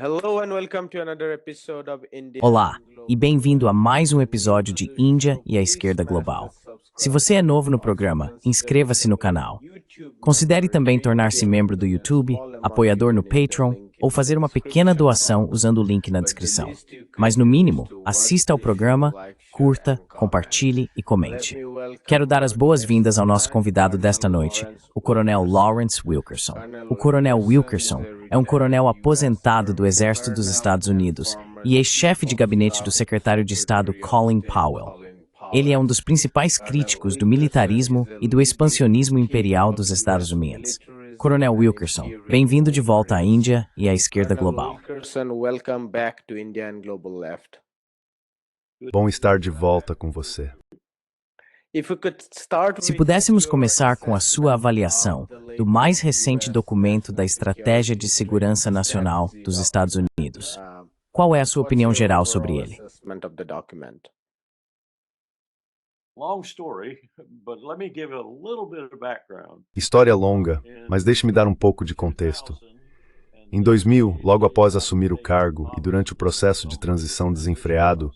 Hello and welcome to another episode of India. Olá, e bem-vindo a mais um episódio de Índia e a Esquerda Global. Se você é novo no programa, inscreva-se no canal. Considere também tornar-se membro do YouTube, apoiador no Patreon ou fazer uma pequena doação usando o link na descrição. Mas no mínimo, assista ao programa, curta, compartilhe e comente. Quero dar as boas-vindas ao nosso convidado desta noite, o Coronel Lawrence Wilkerson. O Coronel Wilkerson é um coronel aposentado do Exército dos Estados Unidos e ex-chefe de gabinete do secretário de Estado Colin Powell. Ele é um dos principais críticos do militarismo e do expansionismo imperial dos Estados Unidos. Coronel Wilkerson, bem-vindo de volta à Índia e à Esquerda Global. Bom estar de volta com você. Se pudéssemos começar com a sua avaliação do mais recente documento da Estratégia de Segurança Nacional dos Estados Unidos, qual é a sua opinião geral sobre ele? História longa, mas deixe-me dar um pouco de contexto. Em 2000, logo após assumir o cargo e durante o processo de transição desenfreado,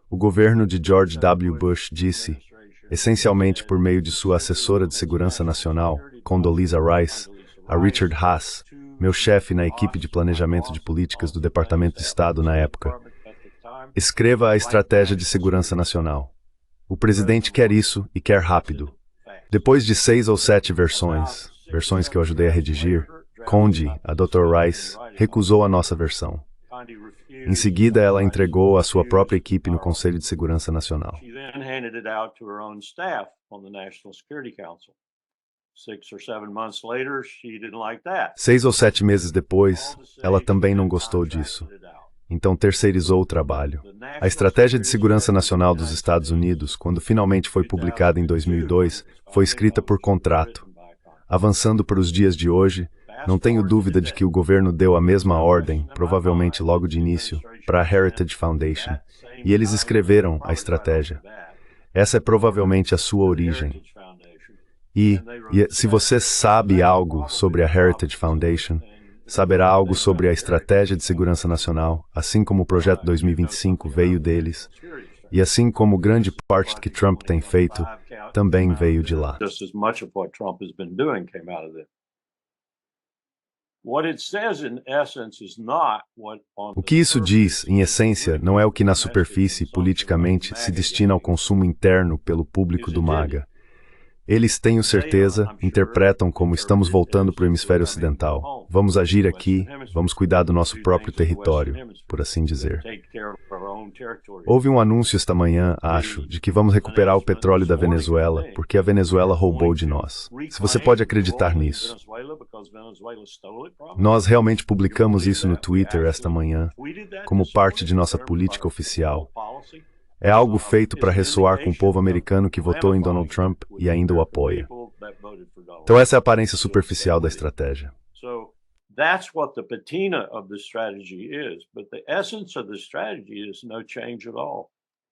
o governo de George W. Bush disse, essencialmente por meio de sua assessora de segurança nacional, Condoleezza Rice, a Richard Haass, meu chefe na equipe de planejamento de políticas do Departamento de Estado na época, escreva a Estratégia de Segurança Nacional. O presidente quer isso e quer rápido. Depois de 6 ou 7 versões que eu ajudei a redigir, Condi, a Dr. Rice, recusou a nossa versão. Em seguida, ela entregou a sua própria equipe no Conselho de Segurança Nacional. 6 ou 7 meses depois, ela também não gostou disso. Então terceirizou o trabalho. A Estratégia de Segurança Nacional dos Estados Unidos, quando finalmente foi publicada em 2002, foi escrita por contrato. Avançando para os dias de hoje, não tenho dúvida de que o governo deu a mesma ordem, provavelmente logo de início, para a Heritage Foundation, e eles escreveram a estratégia. Essa é provavelmente a sua origem. E se você sabe algo sobre a Heritage Foundation, saberá algo sobre a Estratégia de Segurança Nacional, assim como o Projeto 2025 veio deles, e assim como grande parte que Trump tem feito, também veio de lá. O que isso diz, em essência, não é o que na superfície, politicamente, se destina ao consumo interno pelo público do MAGA. Eles, tenho certeza, interpretam como estamos voltando para o hemisfério ocidental. Vamos agir aqui, vamos cuidar do nosso próprio território, por assim dizer. Houve um anúncio esta manhã, acho, de que vamos recuperar o petróleo da Venezuela, porque a Venezuela roubou de nós. Se você pode acreditar nisso. Nós realmente publicamos isso no Twitter esta manhã, como parte de nossa política oficial. É algo feito para ressoar com o povo americano que votou em Donald Trump e ainda o apoia. Então essa é a aparência superficial da estratégia.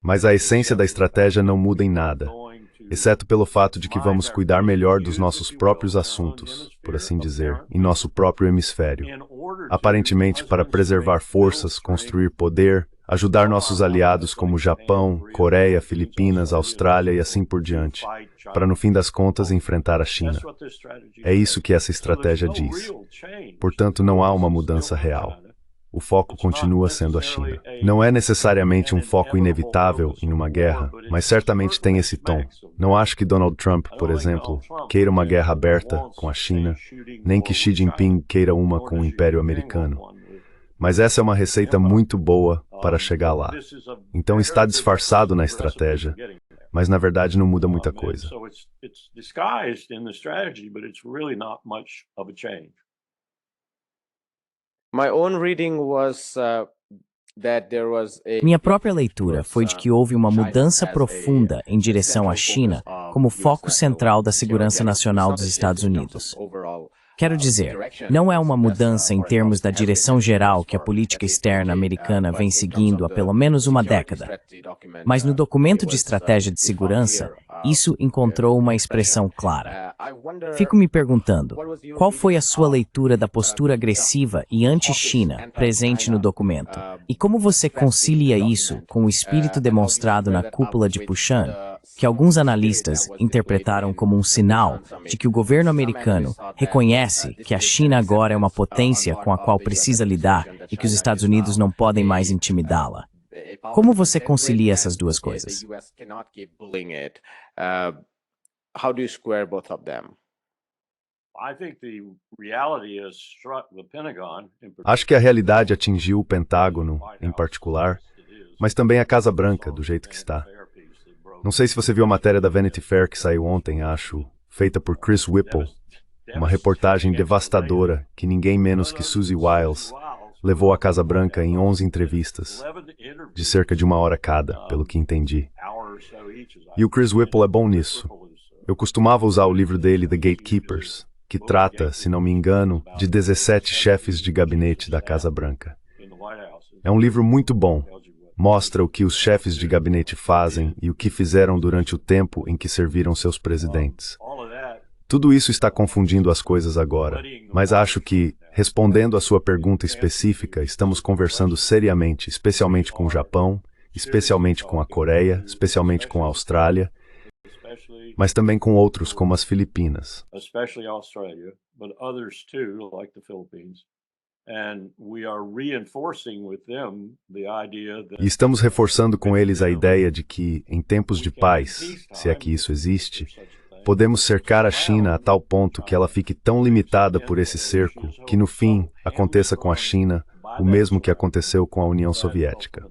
Mas a essência da estratégia não muda em nada, exceto pelo fato de que vamos cuidar melhor dos nossos próprios assuntos, por assim dizer, em nosso próprio hemisfério. Aparentemente para preservar forças, construir poder, ajudar nossos aliados como Japão, Coreia, Filipinas, Austrália e assim por diante, para no fim das contas enfrentar a China. É isso que essa estratégia diz. Portanto, não há uma mudança real. O foco continua sendo a China. Não é necessariamente um foco inevitável em uma guerra, mas certamente tem esse tom. Não acho que Donald Trump, por exemplo, queira uma guerra aberta com a China, nem que Xi Jinping queira uma com o Império Americano. Mas essa é uma receita muito boa para chegar lá. Então está disfarçado na estratégia, mas na verdade não muda muita coisa. Minha própria leitura foi de que houve uma mudança profunda em direção à China como foco central da segurança nacional dos Estados Unidos. Quero dizer, não é uma mudança em termos da direção geral que a política externa americana vem seguindo há pelo menos uma década. Mas no documento de estratégia de segurança, isso encontrou uma expressão clara. Fico me perguntando, qual foi a sua leitura da postura agressiva e anti-China presente no documento? E como você concilia isso com o espírito demonstrado na cúpula de Puchan, que alguns analistas interpretaram como um sinal de que o governo americano reconhece que a China agora é uma potência com a qual precisa lidar e que os Estados Unidos não podem mais intimidá-la? Como você concilia essas duas coisas? How do you square both of them? Acho que a realidade atingiu o Pentágono, em particular, mas também a Casa Branca, do jeito que está. Não sei se você viu a matéria da Vanity Fair que saiu ontem, acho, feita por Chris Whipple, uma reportagem devastadora que ninguém menos que Susie Wiles levou à Casa Branca em 11 entrevistas, de cerca de 1 hora cada, pelo que entendi. E o Chris Whipple é bom nisso. Eu costumava usar o livro dele, The Gatekeepers, que trata, se não me engano, de 17 chefes de gabinete da Casa Branca. É um livro muito bom. Mostra o que os chefes de gabinete fazem e o que fizeram durante o tempo em que serviram seus presidentes. Tudo isso está confundindo as coisas agora, mas acho que, respondendo à sua pergunta específica, estamos conversando seriamente, especialmente com o Japão, especialmente com a Coreia, especialmente com a Austrália, mas também com outros como as Filipinas. E estamos reforçando com eles a ideia de que, em tempos de paz, se é que isso existe, podemos cercar a China a tal ponto que ela fique tão limitada por esse cerco que, no fim, aconteça com a China o mesmo que aconteceu com a União Soviética.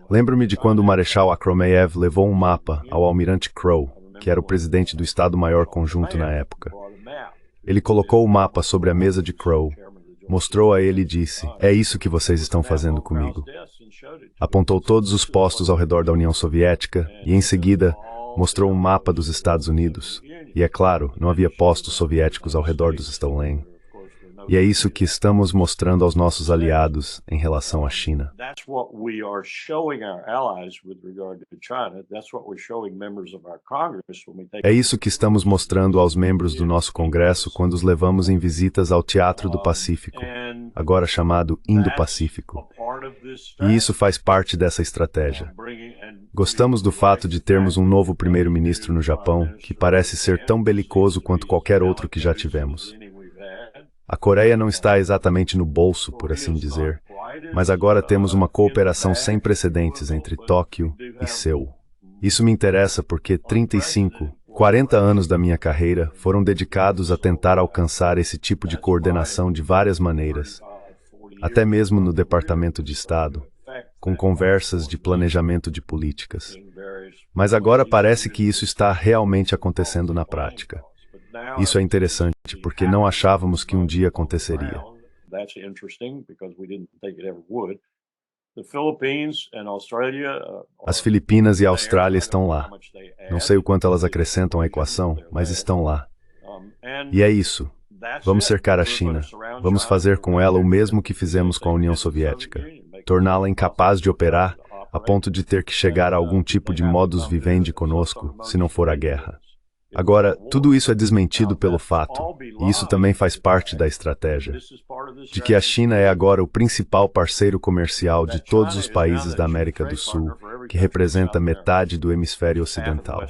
Lembro-me de quando o Marechal Akromeyev levou um mapa ao almirante Crowe, que era o presidente do Estado-Maior Conjunto na época. Ele colocou o mapa sobre a mesa de Crowe, mostrou a ele e disse: "É isso que vocês estão fazendo comigo." Apontou todos os postos ao redor da União Soviética e, em seguida, mostrou um mapa dos Estados Unidos. E, é claro, não havia postos soviéticos ao redor dos Stalin. E é isso que estamos mostrando aos nossos aliados em relação à China. É isso que estamos mostrando aos membros do nosso Congresso quando os levamos em visitas ao Teatro do Pacífico, agora chamado Indo-Pacífico. E isso faz parte dessa estratégia. Gostamos do fato de termos um novo primeiro-ministro no Japão, que parece ser tão belicoso quanto qualquer outro que já tivemos. A Coreia não está exatamente no bolso, por assim dizer, mas agora temos uma cooperação sem precedentes entre Tóquio e Seul. Isso me interessa porque 35, 40 anos da minha carreira foram dedicados a tentar alcançar esse tipo de coordenação de várias maneiras, até mesmo no Departamento de Estado, com conversas de planejamento de políticas. Mas agora parece que isso está realmente acontecendo na prática. Isso é interessante, porque não achávamos que um dia aconteceria. As Filipinas e a Austrália estão lá. Não sei o quanto elas acrescentam à equação, mas estão lá. E é isso. Vamos cercar a China. Vamos fazer com ela o mesmo que fizemos com a União Soviética. Torná-la incapaz de operar a ponto de ter que chegar a algum tipo de modus vivendi conosco, se não for a guerra. Agora, tudo isso é desmentido pelo fato, e isso também faz parte da estratégia, de que a China é agora o principal parceiro comercial de todos os países da América do Sul, que representa metade do hemisfério ocidental.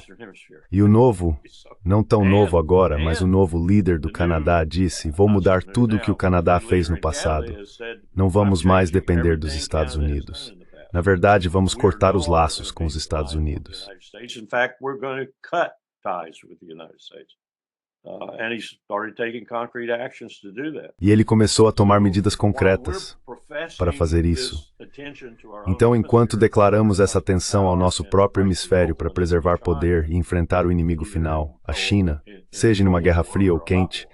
E o novo, não tão novo agora, mas o novo líder do Canadá disse: "Vou mudar tudo o que o Canadá fez no passado. Não vamos mais depender dos Estados Unidos. Na verdade, vamos cortar os laços com os Estados Unidos." E ele começou a tomar medidas concretas para fazer isso. Então, enquanto declaramos essa atenção ao nosso próprio hemisfério para preservar poder e enfrentar o inimigo final, a China, seja numa guerra fria ou quente,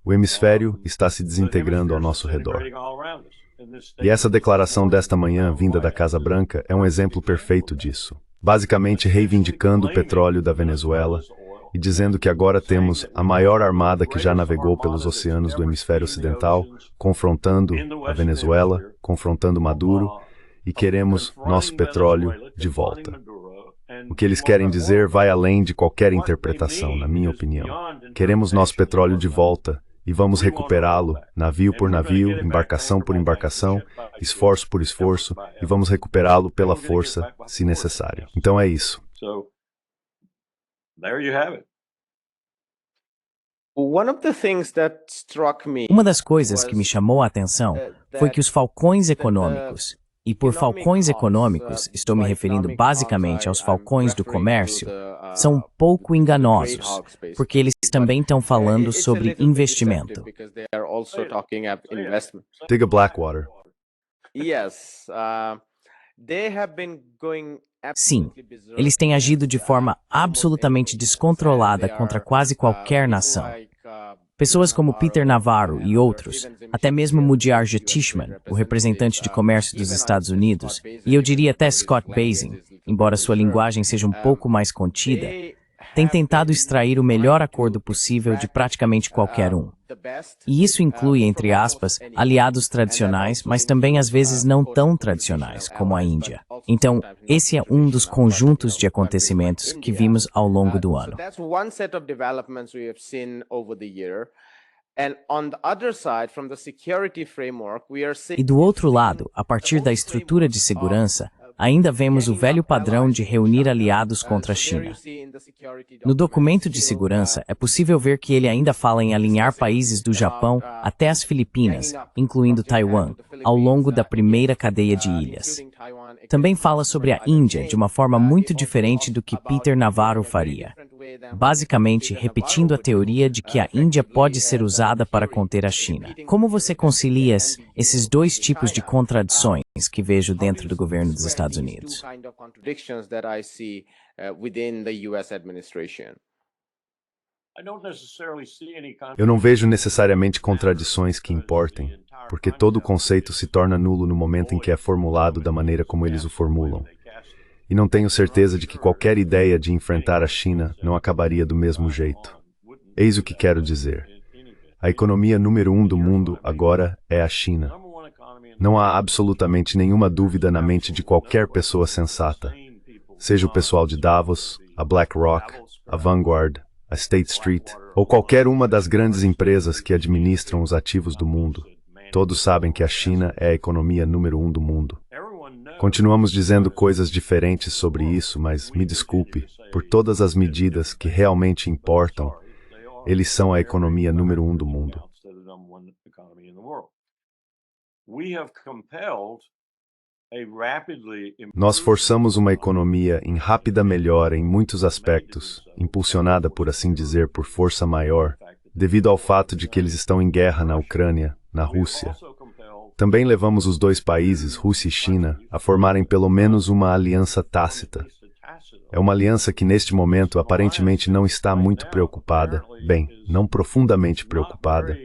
o hemisfério está se desintegrando ao nosso redor. E essa declaração desta manhã, vinda da Casa Branca, é um exemplo perfeito disso. Basicamente reivindicando o petróleo da Venezuela e dizendo que agora temos a maior armada que já navegou pelos oceanos do hemisfério ocidental, confrontando a Venezuela, confrontando Maduro, e queremos nosso petróleo de volta. O que eles querem dizer vai além de qualquer interpretação, na minha opinião. Queremos nosso petróleo de volta e vamos recuperá-lo, navio por navio, embarcação por embarcação, esforço por esforço, e vamos recuperá-lo pela força, se necessário. Então é isso. Uma das coisas que me chamou a atenção foi que os falcões econômicos, e por falcões econômicos estou me referindo basicamente aos falcões do comércio, são um pouco enganosos, porque eles também estão falando sobre investimento. Diga Blackwater. Sim, eles têm agido de forma absolutamente descontrolada contra quase qualquer nação. Pessoas como Peter Navarro e outros, até mesmo Mudiar Tishman, o representante de comércio dos Estados Unidos, e eu diria até Scott Bessent, embora sua linguagem seja um pouco mais contida, têm tentado extrair o melhor acordo possível de praticamente qualquer um. E isso inclui, entre aspas, aliados tradicionais, mas também às vezes não tão tradicionais, como a Índia. Então, esse é um dos conjuntos de acontecimentos que vimos ao longo do ano. E do outro lado, a partir da estrutura de segurança, ainda vemos o velho padrão de reunir aliados contra a China. No documento de segurança, é possível ver que ele ainda fala em alinhar países do Japão até as Filipinas, incluindo Taiwan, ao longo da primeira cadeia de ilhas. Também fala sobre a Índia de uma forma muito diferente do que Peter Navarro faria. Basicamente, repetindo a teoria de que a Índia pode ser usada para conter a China. Como você concilia esses dois tipos de contradições que vejo dentro do governo dos Estados Unidos? Eu não vejo necessariamente contradições que importem, porque todo conceito se torna nulo no momento em que é formulado da maneira como eles o formulam. E não tenho certeza de que qualquer ideia de enfrentar a China não acabaria do mesmo jeito. Eis o que quero dizer. A economia número 1 do mundo agora é a China. Não há absolutamente nenhuma dúvida na mente de qualquer pessoa sensata, seja o pessoal de Davos, a BlackRock, a Vanguard, a State Street, ou qualquer uma das grandes empresas que administram os ativos do mundo. Todos sabem que a China é a economia número 1 do mundo. Continuamos dizendo coisas diferentes sobre isso, mas me desculpe, por todas as medidas que realmente importam, eles são a economia número 1 do mundo. Nós forçamos uma economia em rápida melhora em muitos aspectos, impulsionada, por assim dizer, por força maior, devido ao fato de que eles estão em guerra na Ucrânia, na Rússia. Também levamos os dois países, Rússia e China, a formarem pelo menos uma aliança tácita. É uma aliança que neste momento aparentemente não está muito preocupada, bem, não profundamente preocupada.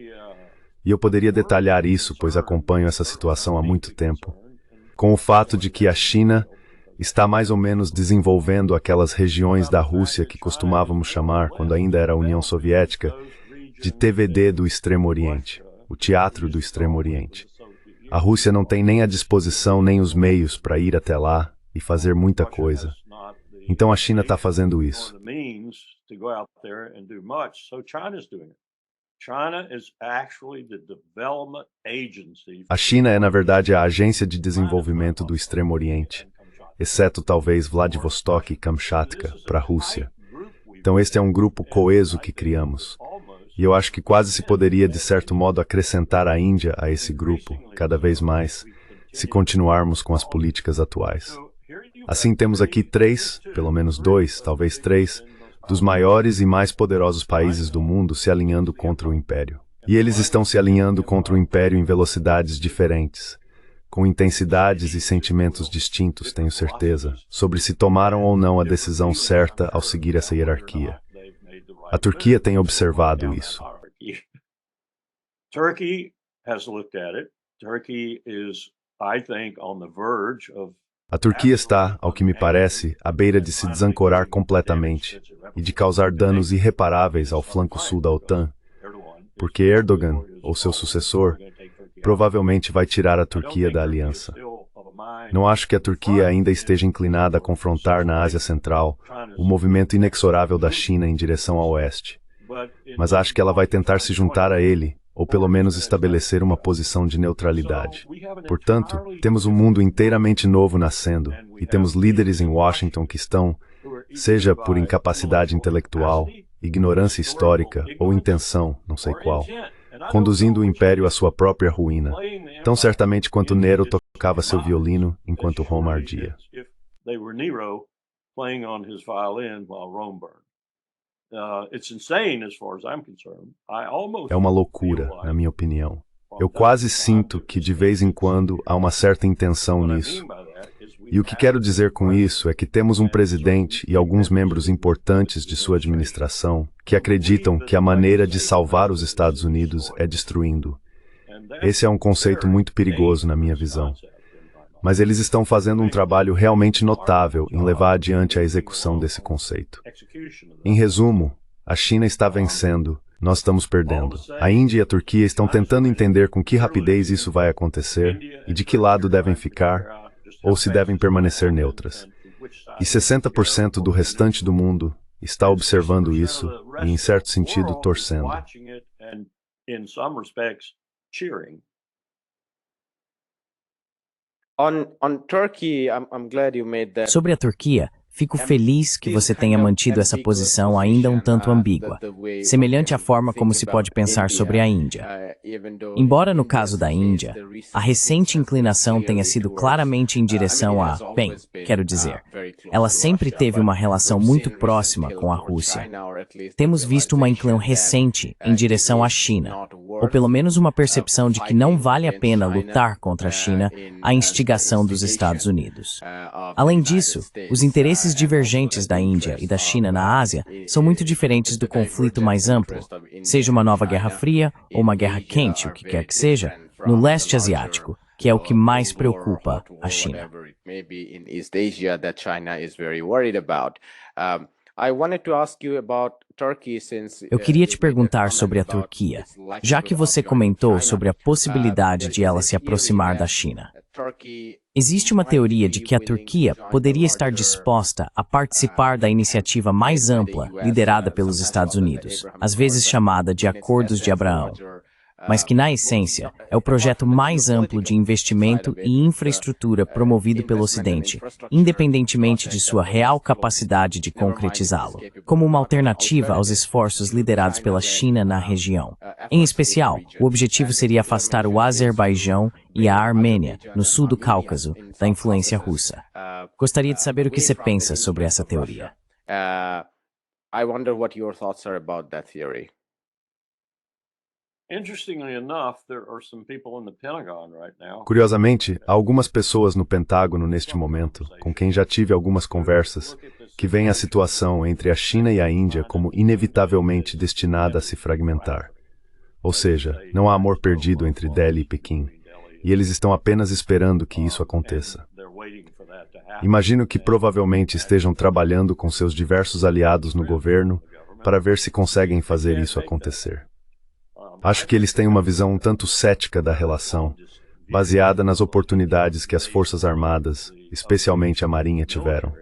E eu poderia detalhar isso, pois acompanho essa situação há muito tempo, com o fato de que a China está mais ou menos desenvolvendo aquelas regiões da Rússia que costumávamos chamar, quando ainda era a União Soviética, de TVD do Extremo Oriente, o Teatro do Extremo Oriente. A Rússia não tem nem a disposição nem os meios para ir até lá e fazer muita coisa. Então a China está fazendo isso. A China é, na verdade, a agência de desenvolvimento do Extremo Oriente, exceto talvez Vladivostok e Kamchatka, para a Rússia. Então este é um grupo coeso que criamos. E eu acho que quase se poderia, de certo modo, acrescentar a Índia a esse grupo, cada vez mais, se continuarmos com as políticas atuais. Assim temos aqui pelo menos dois, talvez três, dos maiores e mais poderosos países do mundo se alinhando contra o Império. E eles estão se alinhando contra o Império em velocidades diferentes, com intensidades e sentimentos distintos, tenho certeza, sobre se tomaram ou não a decisão certa ao seguir essa hierarquia. A Turquia tem observado isso. A Turquia está, ao que me parece, à beira de se desancorar completamente e de causar danos irreparáveis ao flanco sul da OTAN, porque Erdogan, ou seu sucessor, provavelmente vai tirar a Turquia da aliança. Não acho que a Turquia ainda esteja inclinada a confrontar na Ásia Central o movimento inexorável da China em direção ao oeste. Mas acho que ela vai tentar se juntar a ele, ou pelo menos estabelecer uma posição de neutralidade. Portanto, temos um mundo inteiramente novo nascendo, e temos líderes em Washington que estão, seja por incapacidade intelectual, ignorância histórica ou intenção, não sei qual, conduzindo o império à sua própria ruína, tão certamente quanto Nero tocava seu violino enquanto Roma ardia. É uma loucura, na minha opinião. Eu quase sinto que, de vez em quando, há uma certa intenção nisso. E o que quero dizer com isso é que temos um presidente e alguns membros importantes de sua administração que acreditam que a maneira de salvar os Estados Unidos é destruindo. Esse é um conceito muito perigoso na minha visão. Mas eles estão fazendo um trabalho realmente notável em levar adiante a execução desse conceito. Em resumo, a China está vencendo, nós estamos perdendo. A Índia e a Turquia estão tentando entender com que rapidez isso vai acontecer e de que lado devem ficar, ou se devem permanecer neutras. E 60% do restante do mundo está observando isso e, em certo sentido, torcendo. On Turkey, I'm glad you made that. Sobre a Turquia, fico feliz que você tenha mantido essa posição ainda um tanto ambígua, semelhante à forma como se pode pensar sobre a Índia. Embora no caso da Índia, a recente inclinação tenha sido claramente em direção a, bem, quero dizer, ela sempre teve uma relação muito próxima com a Rússia. Temos visto uma inclinação recente em direção à China, ou pelo menos uma percepção de que não vale a pena lutar contra a China à instigação dos Estados Unidos. Além disso, os interesses divergentes da Índia e da China na Ásia são muito diferentes do conflito mais amplo, seja uma nova Guerra Fria ou uma guerra quente, o que quer que seja, no leste asiático, que é o que mais preocupa a China. Eu queria te perguntar sobre a Turquia, já que você comentou sobre a possibilidade de ela se aproximar da China. Existe uma teoria de que a Turquia poderia estar disposta a participar da iniciativa mais ampla liderada pelos Estados Unidos, às vezes chamada de Acordos de Abraão, mas que, na essência, é o projeto mais amplo de investimento e infraestrutura promovido pelo Ocidente, independentemente de sua real capacidade de concretizá-lo, como uma alternativa aos esforços liderados pela China na região. Em especial, o objetivo seria afastar o Azerbaijão e a Armênia, no sul do Cáucaso, da influência russa. Gostaria de saber o que você pensa sobre essa teoria. I wonder what your thoughts are about that theory. Curiosamente, há algumas pessoas no Pentágono neste momento, com quem já tive algumas conversas, que veem a situação entre a China e a Índia como inevitavelmente destinada a se fragmentar. Ou seja, não há amor perdido entre Delhi e Pequim, e eles estão apenas esperando que isso aconteça. Imagino que provavelmente estejam trabalhando com seus diversos aliados no governo para ver se conseguem fazer isso acontecer. Acho que eles têm uma visão um tanto cética da relação, baseada nas oportunidades que as Forças Armadas, especialmente a Marinha, tiveram.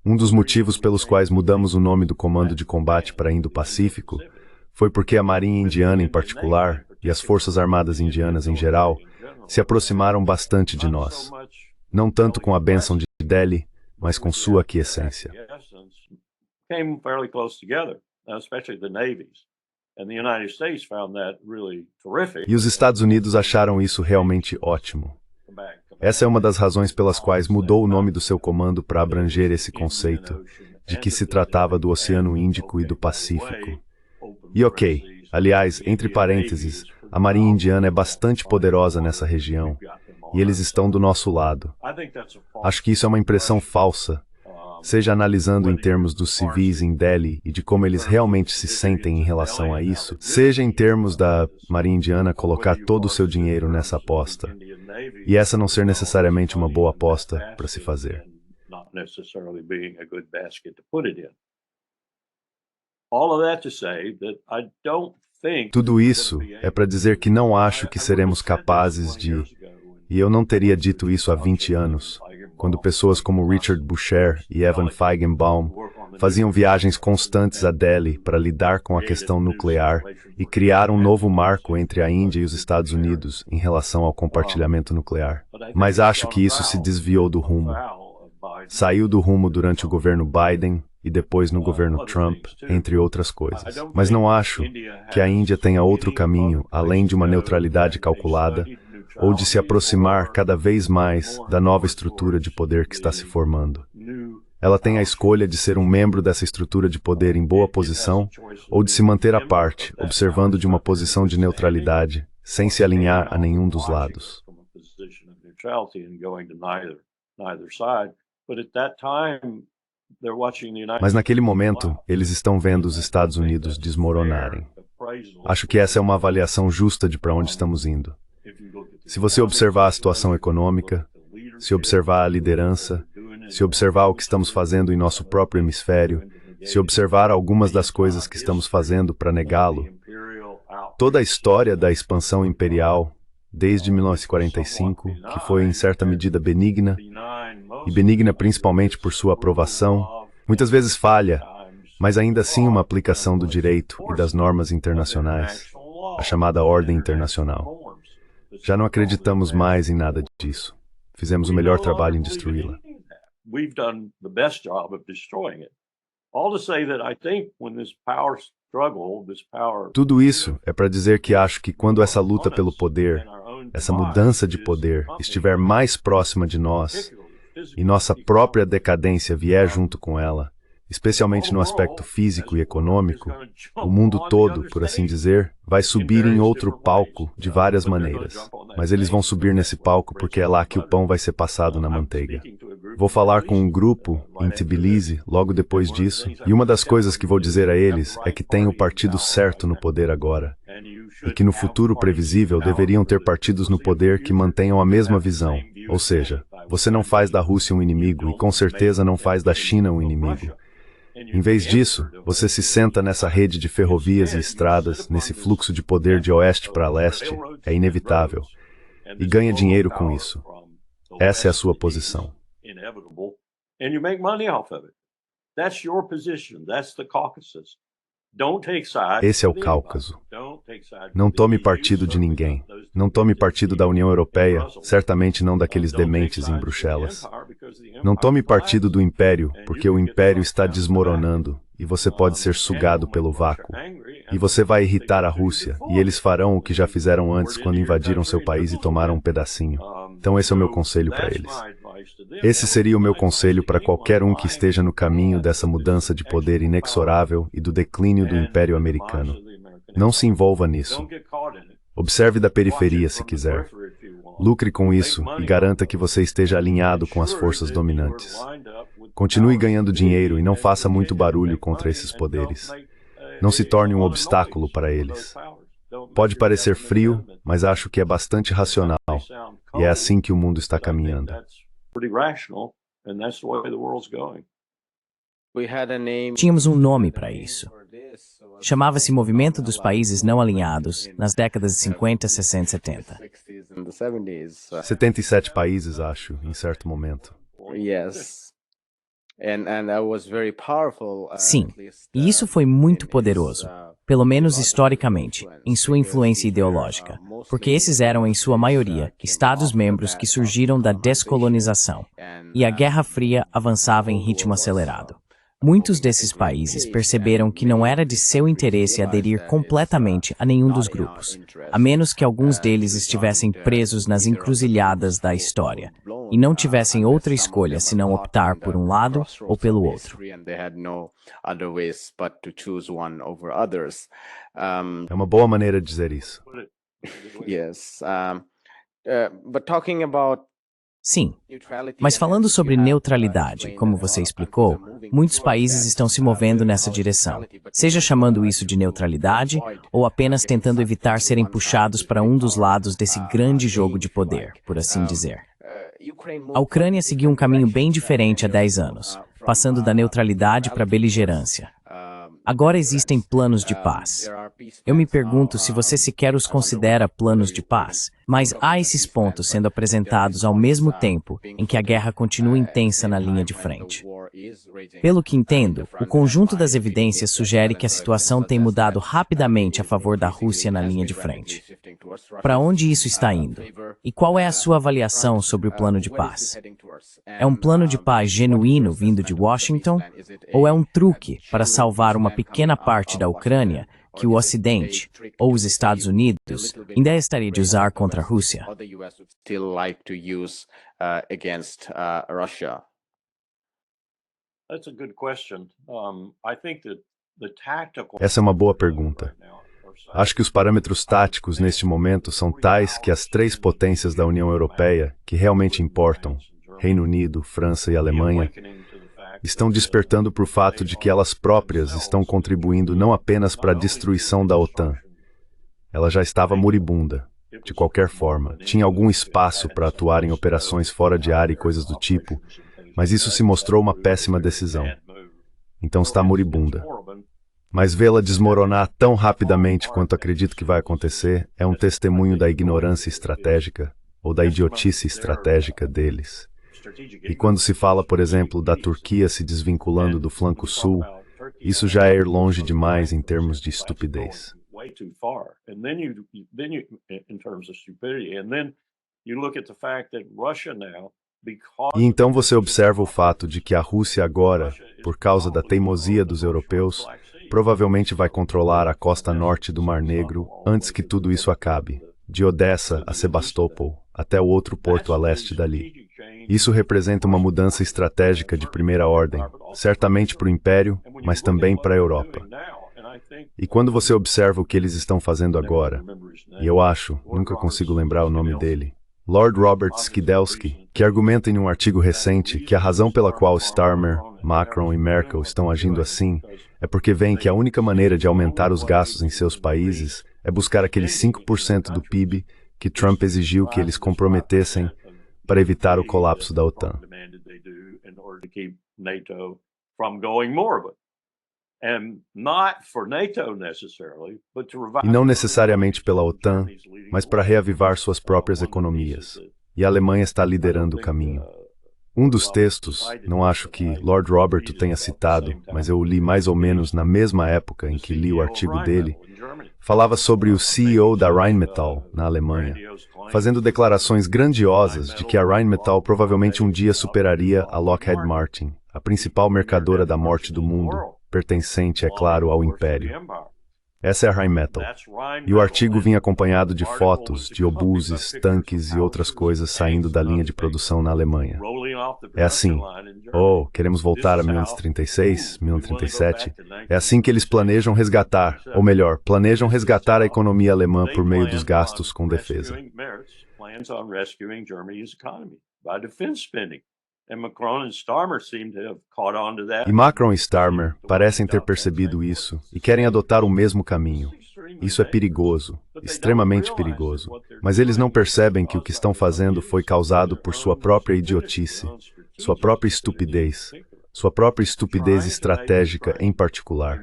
Um dos motivos pelos quais mudamos o nome do Comando de Combate para Indo-Pacífico foi porque a Marinha Indiana em particular, e as Forças Armadas Indianas em geral, se aproximaram bastante de nós. Não tanto com a bênção de Delhi, mas com sua aquiescência. E os Estados Unidos acharam isso realmente ótimo. Essa é uma das razões pelas quais mudou o nome do seu comando para abranger esse conceito, de que se tratava do Oceano Índico e do Pacífico. E ok, aliás, entre parênteses, a Marinha Indiana é bastante poderosa nessa região, e eles estão do nosso lado. Acho que isso é uma impressão falsa, seja analisando em termos dos civis em Delhi e de como eles realmente se sentem em relação a isso, seja em termos da Marinha Indiana colocar todo o seu dinheiro nessa aposta, e essa não ser necessariamente uma boa aposta para se fazer. Tudo isso é para dizer que não acho que seremos capazes de, E eu não teria dito isso há 20 anos, quando pessoas como Richard Boucher e Evan Feigenbaum faziam viagens constantes a Delhi para lidar com a questão nuclear e criar um novo marco entre a Índia e os Estados Unidos em relação ao compartilhamento nuclear. Mas acho que isso se desviou do rumo. Saiu do rumo durante o governo Biden e depois no governo Trump, entre outras coisas. Mas não acho que a Índia tenha outro caminho além de uma neutralidade calculada ou de se aproximar cada vez mais da nova estrutura de poder que está se formando. Ela tem a escolha de ser um membro dessa estrutura de poder em boa posição ou de se manter à parte, observando de uma posição de neutralidade, sem se alinhar a nenhum dos lados. Mas naquele momento, eles estão vendo os Estados Unidos desmoronarem. Acho que essa é uma avaliação justa de para onde estamos indo. Se você observar a situação econômica, se observar a liderança, se observar o que estamos fazendo em nosso próprio hemisfério, se observar algumas das coisas que estamos fazendo para negá-lo, toda a história da expansão imperial, desde 1945, que foi em certa medida benigna, e benigna principalmente por sua aprovação, muitas vezes falha, mas ainda assim uma aplicação do direito e das normas internacionais, a chamada ordem internacional. Já não acreditamos mais em nada disso. Fizemos o melhor trabalho em destruí-la. Tudo isso é para dizer que acho que quando essa luta pelo poder, essa mudança de poder, estiver mais próxima de nós, e nossa própria decadência vier junto com ela, especialmente no aspecto físico e econômico, o mundo todo, por assim dizer, vai subir em outro palco de várias maneiras. Mas eles vão subir nesse palco porque é lá que o pão vai ser passado na manteiga. Vou falar com um grupo em Tbilisi logo depois disso, e uma das coisas que vou dizer a eles é que tem o partido certo no poder agora, e que no futuro previsível deveriam ter partidos no poder que mantenham a mesma visão, ou seja, você não faz da Rússia um inimigo e com certeza não faz da China um inimigo. Em vez disso, você se senta nessa rede de ferrovias e estradas, nesse fluxo de poder de oeste para leste, é inevitável, e ganha dinheiro com isso. Essa é a sua posição. Esse é o Cáucaso. Não tome partido de ninguém. Não tome partido da União Europeia, certamente não daqueles dementes em Bruxelas. Não tome partido do Império, porque o Império está desmoronando e você pode ser sugado pelo vácuo. E você vai irritar a Rússia, e eles farão o que já fizeram antes quando invadiram seu país e tomaram um pedacinho. Então esse é o meu conselho para eles. Esse seria o meu conselho para qualquer um que esteja no caminho dessa mudança de poder inexorável e do declínio do Império Americano. Não se envolva nisso. Observe da periferia se quiser. Lucre com isso e garanta que você esteja alinhado com as forças dominantes. Continue ganhando dinheiro e não faça muito barulho contra esses poderes. Não se torne um obstáculo para eles. Pode parecer frio, mas acho que é bastante racional, e é assim que o mundo está caminhando. Tínhamos um nome para isso. Chamava-se Movimento dos Países Não Alinhados, nas décadas de 50, 60 e 70. 77 países, acho, em certo momento. Sim, e isso foi muito poderoso, pelo menos historicamente, em sua influência ideológica, porque esses eram, em sua maioria, Estados-membros que surgiram da descolonização, e a Guerra Fria avançava em ritmo acelerado. Muitos desses países perceberam que não era de seu interesse aderir completamente a nenhum dos grupos, a menos que alguns deles estivessem presos nas encruzilhadas da história, e não tivessem outra escolha senão optar por um lado ou pelo outro. É uma boa maneira de dizer isso. Sim, mas falando sobre neutralidade, como você explicou, muitos países estão se movendo nessa direção, seja chamando isso de neutralidade ou apenas tentando evitar serem puxados para um dos lados desse grande jogo de poder, por assim dizer. A Ucrânia seguiu um caminho bem diferente há 10 anos, passando da neutralidade para a beligerância. Agora existem planos de paz. Eu me pergunto se você sequer os considera planos de paz, mas há esses pontos sendo apresentados ao mesmo tempo em que a guerra continua intensa na linha de frente. Pelo que entendo, o conjunto das evidências sugere que a situação tem mudado rapidamente a favor da Rússia na linha de frente. Para onde isso está indo? E qual é a sua avaliação sobre o plano de paz? É um plano de paz genuíno vindo de Washington? Ou é um truque para salvar uma pequena parte da Ucrânia que o Ocidente, ou os Estados Unidos, ainda estaria de usar contra a Rússia? Essa é uma boa pergunta. Acho que os parâmetros táticos neste momento são tais que as três potências da União Europeia, que realmente importam, Reino Unido, França e Alemanha, estão despertando para o fato de que elas próprias estão contribuindo não apenas para a destruição da OTAN. Ela já estava moribunda, de qualquer forma. Tinha algum espaço para atuar em operações fora de área e coisas do tipo, mas isso se mostrou uma péssima decisão. Então está moribunda. Mas vê-la desmoronar tão rapidamente quanto acredito que vai acontecer é um testemunho da ignorância estratégica ou da idiotice estratégica deles. E quando se fala, por exemplo, da Turquia se desvinculando do flanco sul, isso já é ir longe demais em termos de estupidez. E então você observa o fato de que a Rússia agora, por causa da teimosia dos europeus, provavelmente vai controlar a costa norte do Mar Negro antes que tudo isso acabe, de Odessa a Sebastopol, até o outro porto a leste dali. Isso representa uma mudança estratégica de primeira ordem, certamente para o Império, mas também para a Europa. E quando você observa o que eles estão fazendo agora, e eu acho, nunca consigo lembrar o nome dele, Lord Robert Skidelsky, que argumenta em um artigo recente que a razão pela qual Starmer, Macron e Merkel estão agindo assim é porque veem que a única maneira de aumentar os gastos em seus países é buscar aqueles 5% do PIB que Trump exigiu que eles comprometessem para evitar o colapso da OTAN. E não necessariamente pela OTAN, mas para reavivar suas próprias economias. E a Alemanha está liderando o caminho. Um dos textos, não acho que Lord Robert o tenha citado, mas eu o li mais ou menos na mesma época em que li o artigo dele, falava sobre o CEO da Rheinmetall, na Alemanha, fazendo declarações grandiosas de que a Rheinmetall provavelmente um dia superaria a Lockheed Martin, a principal mercadora da morte do mundo, pertencente, é claro, ao Império. Essa é a Rheinmetall. E o artigo vinha acompanhado de fotos de obuses, tanques e outras coisas saindo da linha de produção na Alemanha. É assim. Oh, queremos voltar a 1936, 1937? É assim que eles planejam resgatar, ou melhor, planejam resgatar a economia alemã por meio dos gastos com defesa. E Macron e Starmer parecem ter percebido isso e querem adotar o mesmo caminho. Isso é perigoso, extremamente perigoso. Mas eles não percebem que o que estão fazendo foi causado por sua própria idiotice, sua própria estupidez estratégica em particular.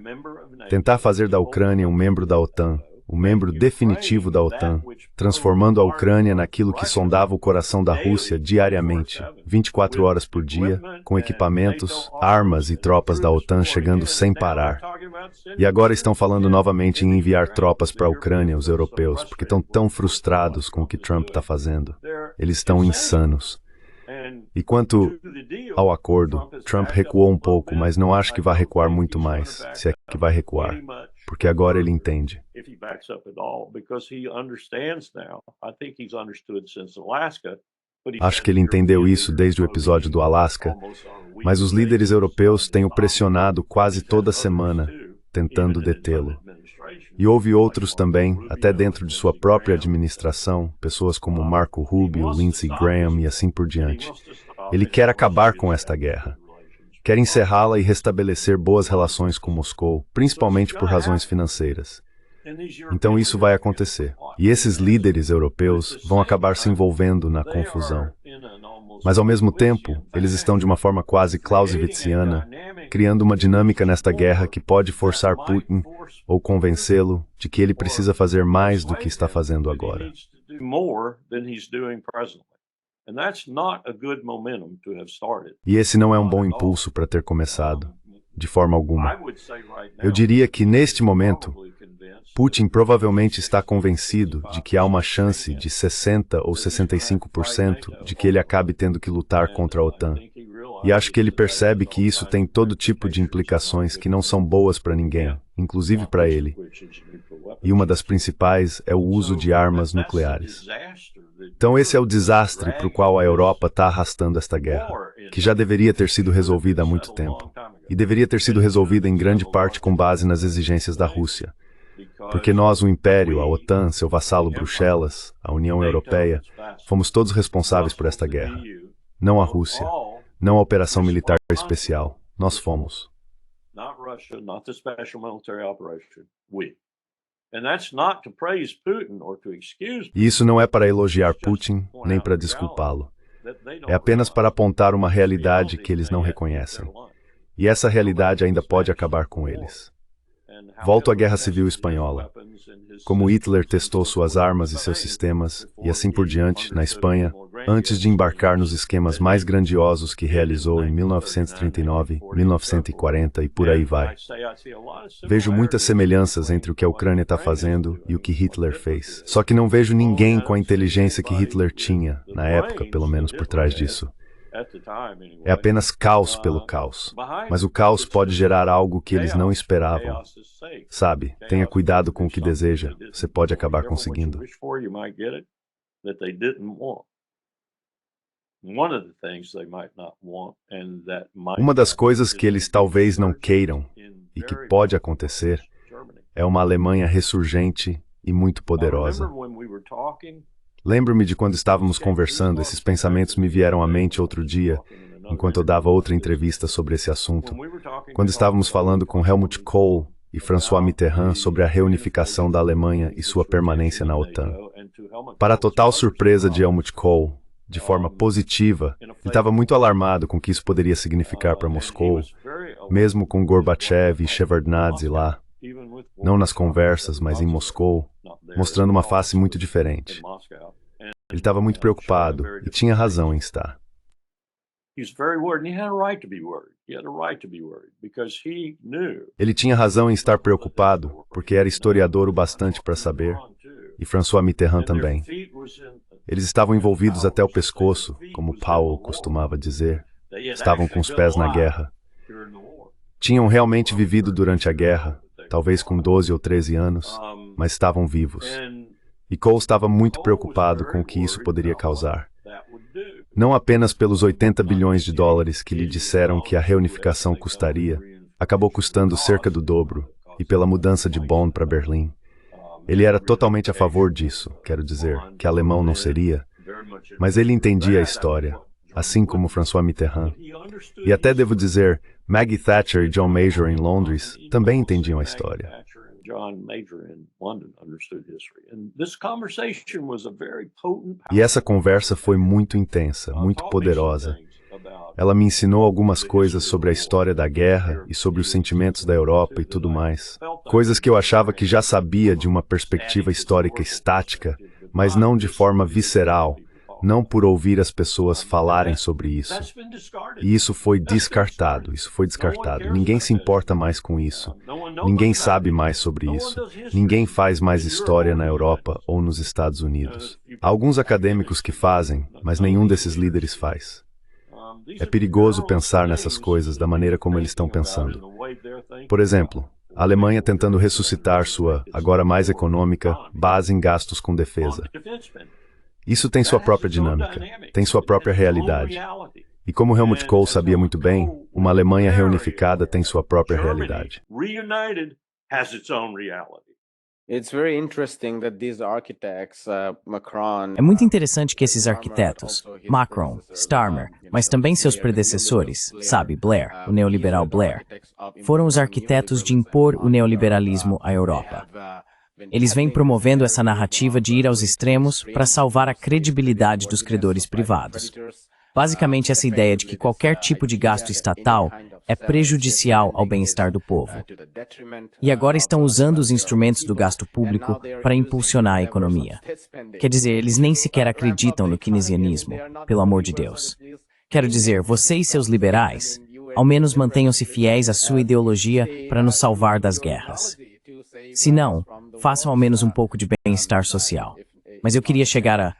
Tentar fazer da Ucrânia um membro da OTAN, um membro definitivo da OTAN, transformando a Ucrânia naquilo que sondava o coração da Rússia diariamente, 24 horas por dia, com equipamentos, armas e tropas da OTAN chegando sem parar. E agora estão falando novamente em enviar tropas para a Ucrânia, os europeus, porque estão tão frustrados com o que Trump está fazendo. Eles estão insanos. E quanto ao acordo, Trump recuou um pouco, mas não acho que vai recuar muito mais, se é que vai recuar, porque agora ele entende. Acho que ele entendeu isso desde o episódio do Alasca, mas os líderes europeus têm o pressionado quase toda semana, tentando detê-lo. E houve outros também, até dentro de sua própria administração, pessoas como Marco Rubio, Lindsey Graham e assim por diante. Ele quer acabar com esta guerra. Quer encerrá-la e restabelecer boas relações com Moscou, principalmente por razões financeiras. Então isso vai acontecer. E esses líderes europeus vão acabar se envolvendo na confusão. Mas ao mesmo tempo, eles estão de uma forma quase clausewitziana, criando uma dinâmica nesta guerra que pode forçar Putin ou convencê-lo de que ele precisa fazer mais do que está fazendo agora. E esse não é um bom impulso para ter começado, de forma alguma. Eu diria que, neste momento, Putin provavelmente está convencido de que há uma chance de 60% ou 65% de que ele acabe tendo que lutar contra a OTAN. E acho que ele percebe que isso tem todo tipo de implicações que não são boas para ninguém, inclusive para ele. E uma das principais é o uso de armas nucleares. Então esse é o desastre para o qual a Europa está arrastando esta guerra, que já deveria ter sido resolvida há muito tempo. E deveria ter sido resolvida em grande parte com base nas exigências da Rússia. Porque nós, o Império, a OTAN, seu vassalo Bruxelas, a União Europeia, fomos todos responsáveis por esta guerra. Não a Rússia, não a operação militar especial. Nós fomos. E isso não é para elogiar Putin, nem para desculpá-lo. É apenas para apontar uma realidade que eles não reconhecem. E essa realidade ainda pode acabar com eles. Volto à Guerra Civil Espanhola. Como Hitler testou suas armas e seus sistemas, e assim por diante, na Espanha, antes de embarcar nos esquemas mais grandiosos que realizou em 1939, 1940 e por aí vai. Vejo muitas semelhanças entre o que a Ucrânia está fazendo e o que Hitler fez. Só que não vejo ninguém com a inteligência que Hitler tinha, na época, pelo menos por trás disso. É apenas caos pelo caos. Mas o caos pode gerar algo que eles não esperavam. Sabe, tenha cuidado com o que deseja. Você pode acabar conseguindo. Uma das coisas que eles talvez não queiram, e que pode acontecer, é uma Alemanha ressurgente e muito poderosa. Lembro-me de quando estávamos conversando, esses pensamentos me vieram à mente outro dia, enquanto eu dava outra entrevista sobre esse assunto, quando estávamos falando com Helmut Kohl e François Mitterrand sobre a reunificação da Alemanha e sua permanência na OTAN. Para a total surpresa de Helmut Kohl, de forma positiva, ele estava muito alarmado com o que isso poderia significar para Moscou, mesmo com Gorbachev e Shevardnadze lá, não nas conversas, mas em Moscou, mostrando uma face muito diferente. Ele estava muito preocupado e tinha razão em estar. Ele tinha razão em estar preocupado, porque era historiador o bastante para saber, e François Mitterrand também. Eles estavam envolvidos até o pescoço, como Powell costumava dizer. Estavam com os pés na guerra. Tinham realmente vivido durante a guerra, talvez com 12 ou 13 anos, mas estavam vivos. E Kohl estava muito preocupado com o que isso poderia causar. Não apenas pelos 80 bilhões de dólares que lhe disseram que a reunificação custaria, acabou custando cerca do dobro, e pela mudança de Bonn para Berlim. Ele era totalmente a favor disso, quero dizer, que alemão não seria, mas ele entendia a história, assim como François Mitterrand. E até devo dizer, Maggie Thatcher e John Major em Londres também entendiam a história. E essa conversa foi muito intensa, muito poderosa. Ela me ensinou algumas coisas sobre a história da guerra e sobre os sentimentos da Europa e tudo mais. Coisas que eu achava que já sabia de uma perspectiva histórica estática, mas não de forma visceral, não por ouvir as pessoas falarem sobre isso. E isso foi descartado, Ninguém se importa mais com isso. Ninguém sabe mais sobre isso. Ninguém faz mais história na Europa ou nos Estados Unidos. Há alguns acadêmicos que fazem, mas nenhum desses líderes faz. É perigoso pensar nessas coisas da maneira como eles estão pensando. Por exemplo, a Alemanha tentando ressuscitar sua, agora mais econômica, base em gastos com defesa. Isso tem sua própria dinâmica, tem sua própria realidade. E como Helmut Kohl sabia muito bem, uma Alemanha reunificada tem sua própria realidade. É muito interessante que esses arquitetos, Macron, Starmer, mas também seus predecessores, sabe, Blair, o neoliberal Blair, foram os arquitetos de impor o neoliberalismo à Europa. Eles vêm promovendo essa narrativa de ir aos extremos para salvar a credibilidade dos credores privados. Basicamente, essa ideia de que qualquer tipo de gasto estatal é prejudicial ao bem-estar do povo. E agora estão usando os instrumentos do gasto público para impulsionar a economia. Quer dizer, eles nem sequer acreditam no keynesianismo, pelo amor de Deus. Quero dizer, você e seus liberais, ao menos mantenham-se fiéis à sua ideologia para nos salvar das guerras. Se não, façam ao menos um pouco de bem-estar social. Mas eu queria chegar a...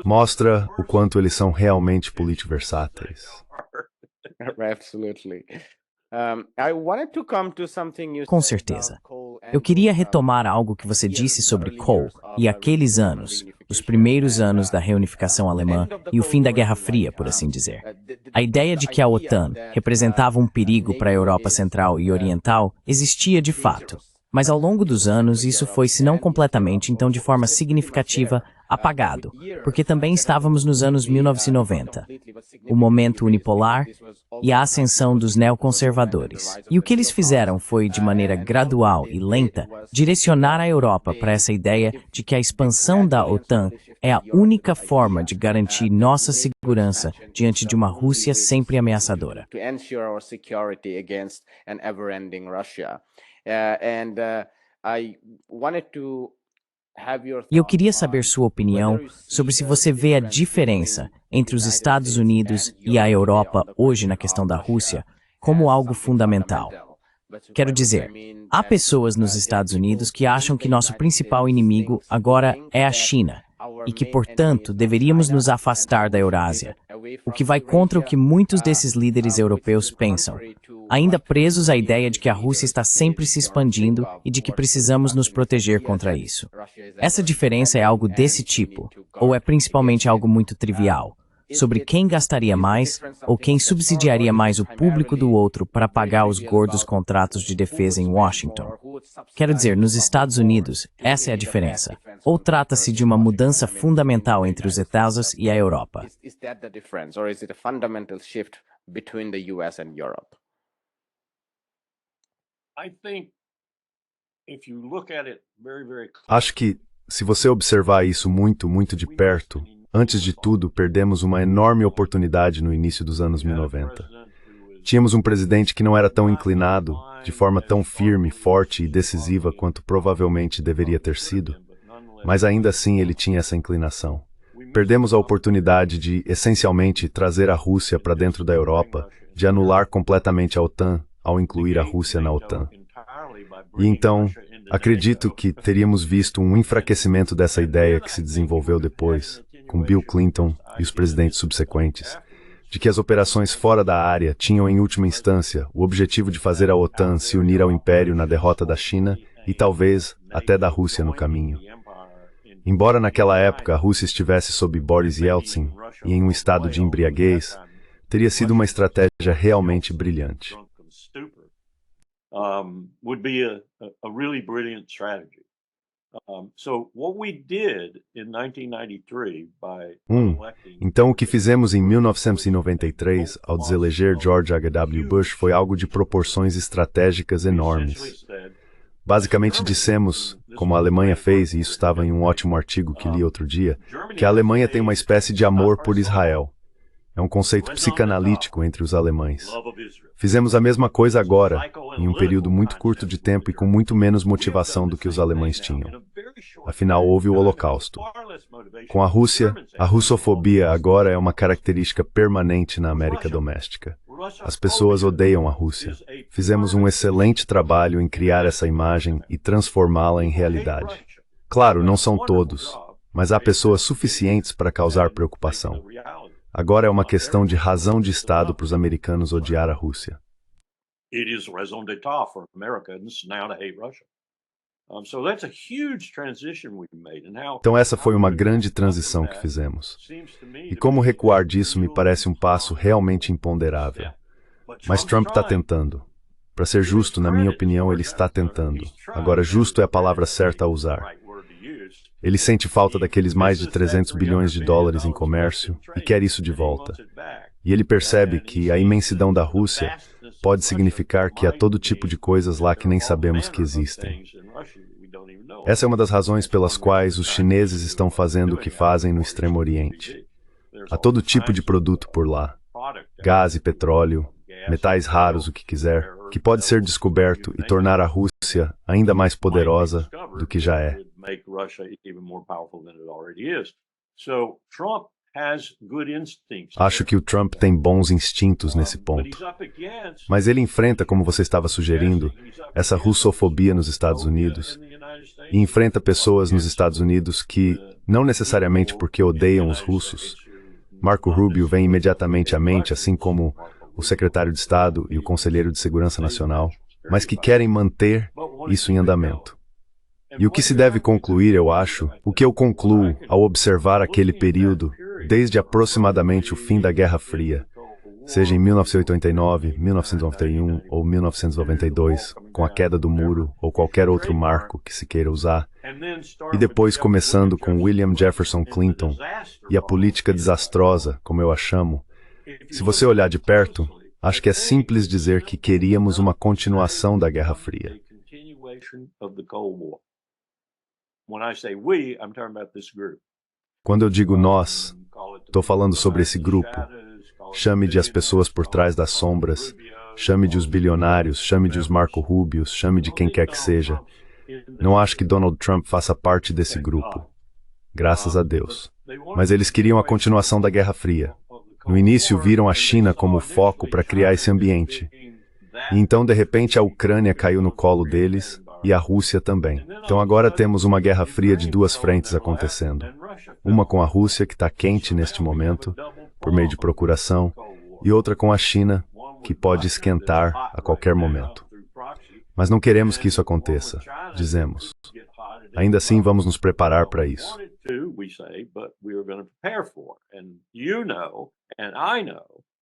Mostra o quanto eles são realmente politiversáteis. Com certeza. Eu queria retomar algo que você disse sobre Kohl e aqueles anos, os primeiros anos da reunificação alemã e o fim da Guerra Fria, por assim dizer. A ideia de que a OTAN representava um perigo para a Europa Central e Oriental existia de fato. Mas ao longo dos anos, isso foi, se não completamente, então de forma significativa, apagado, porque também estávamos nos anos 1990, o momento unipolar e a ascensão dos neoconservadores. E o que eles fizeram foi, de maneira gradual e lenta, direcionar a Europa para essa ideia de que a expansão da OTAN é a única forma de garantir nossa segurança diante de uma Rússia sempre ameaçadora. E eu queria saber sua opinião sobre se você vê a diferença entre os Estados Unidos e a Europa hoje na questão da Rússia como algo fundamental. Quero dizer, há pessoas nos Estados Unidos que acham que nosso principal inimigo agora é a China e que, portanto, deveríamos nos afastar da Eurásia, o que vai contra o que muitos desses líderes europeus pensam, ainda presos à ideia de que a Rússia está sempre se expandindo e de que precisamos nos proteger contra isso. Essa diferença é algo desse tipo, ou é principalmente algo muito trivial, sobre quem gastaria mais ou quem subsidiaria mais o público do outro para pagar os gordos contratos de defesa em Washington? Quero dizer, nos Estados Unidos, essa é a diferença. Ou trata-se de uma mudança fundamental entre os Estados e a Europa? Acho que, se você observar isso muito de perto, antes de tudo, perdemos uma enorme oportunidade no início dos anos 1990. Tínhamos um presidente que não era tão inclinado, de forma tão firme, forte e decisiva quanto provavelmente deveria ter sido, mas ainda assim ele tinha essa inclinação. Perdemos a oportunidade de, essencialmente, trazer a Rússia para dentro da Europa, de anular completamente a OTAN ao incluir a Rússia na OTAN. E então, acredito que teríamos visto um enfraquecimento dessa ideia que se desenvolveu depois, com Bill Clinton e os presidentes subsequentes, de que as operações fora da área tinham, em última instância, o objetivo de fazer a OTAN se unir ao Império na derrota da China e talvez até da Rússia no caminho. Embora naquela época a Rússia estivesse sob Boris Yeltsin e em um estado de embriaguez, teria sido uma estratégia realmente brilhante. Então o que fizemos em 1993, ao deseleger George H.W. Bush, foi algo de proporções estratégicas enormes. Basicamente dissemos, como a Alemanha fez, e isso estava em um ótimo artigo que li outro dia, que a Alemanha tem uma espécie de amor por Israel. É um conceito psicanalítico entre os alemães. Fizemos a mesma coisa agora, em um período muito curto de tempo e com muito menos motivação do que os alemães tinham. Afinal, houve o Holocausto. Com a Rússia, a russofobia agora é uma característica permanente na América doméstica. As pessoas odeiam a Rússia. Fizemos um excelente trabalho em criar essa imagem e transformá-la em realidade. Claro, não são todos, mas há pessoas suficientes para causar preocupação. Agora é uma questão de razão de Estado para os americanos odiar a Rússia. Então essa foi uma grande transição que fizemos. E como recuar disso me parece um passo realmente imponderável. Mas Trump está tentando. Para ser justo, na minha opinião, ele está tentando. Agora, justo é a palavra certa a usar. Ele sente falta daqueles mais de 300 bilhões de dólares em comércio e quer isso de volta. E ele percebe que a imensidão da Rússia pode significar que há todo tipo de coisas lá que nem sabemos que existem. Essa é uma das razões pelas quais os chineses estão fazendo o que fazem no Extremo Oriente. Há todo tipo de produto por lá. Gás e petróleo, metais raros, o que quiser, que pode ser descoberto e tornar a Rússia ainda mais poderosa do que já é. Acho que o Trump tem bons instintos nesse ponto. Mas ele enfrenta, como você estava sugerindo, essa russofobia nos Estados Unidos. E enfrenta pessoas nos Estados Unidos que, não necessariamente porque odeiam os russos, Marco Rubio vem imediatamente à mente, assim como o secretário de Estado e o conselheiro de Segurança Nacional, mas que querem manter isso em andamento. E o que se deve concluir, eu acho, o que eu concluo ao observar aquele período, desde aproximadamente o fim da Guerra Fria, seja em 1989, 1991 ou 1992, com a queda do muro ou qualquer outro marco que se queira usar, e depois começando com William Jefferson Clinton e a política desastrosa, como eu a chamo. Se você olhar de perto, acho que é simples dizer que queríamos uma continuação da Guerra Fria. Quando eu digo nós, estou falando sobre esse grupo. Chame de as pessoas por trás das sombras, chame de os bilionários, chame de os Marco Rubios, chame de quem quer que seja. Não acho que Donald Trump faça parte desse grupo. Graças a Deus. Mas eles queriam a continuação da Guerra Fria. No início viram a China como o foco para criar esse ambiente. E então, de repente, a Ucrânia caiu no colo deles e a Rússia também. Então agora temos uma Guerra Fria de duas frentes acontecendo. Uma com a Rússia, que está quente neste momento, por meio de procuração, e outra com a China, que pode esquentar a qualquer momento. Mas não queremos que isso aconteça, dizemos. Ainda assim, vamos nos preparar para isso.